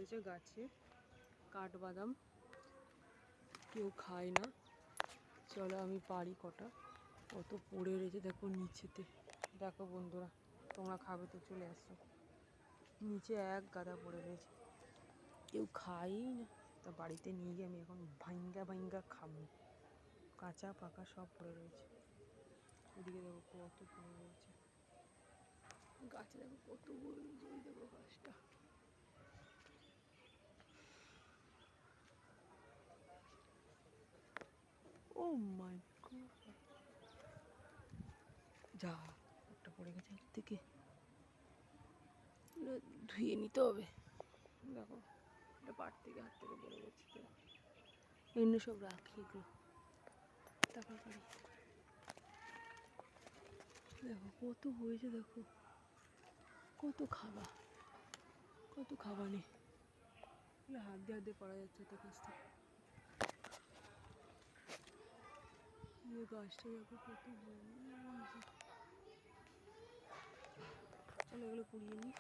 হয়েছে গাছে, কাঠবাদাম কেউ খায় না। চলো আমি পারি কটা, কত পড়ে রয়েছে দেখো নিচেতে। দেখো বন্ধুরা, তোমরা খাবে তো চলে আসো। নিচে এক গাদা পড়ে রয়েছে, কেউ খায়ই না। তা বাড়িতে নিয়ে গিয়ে আমি এখন ভাঙ্গা ভাঙ্গা খাবো। কাঁচা পাকা সব পড়ে রয়েছে। ওদিকে দেখো কত পড়ে রয়েছে গাছে, দেখো কত বড় জল, দেখো গাছটা। ও মাই গড, যা একটা পড়ে গেছে হাত থেকে, ধুয়ে নিতে হবে। দেখো এটা পাট থেকে হাত থেকে পড়ে গেছে, এমনি সব রাখি এগুলো, তারপর পারি। দেখো কত হয়েছে, দেখো কত খাবা, কত খাবা নেই, হাত দিয়ে হাত দিয়ে পড়া যাচ্ছে তো গাছটা। গাছটা দেখো কত বড়। চলো এগুলো কুড়িয়ে নিই।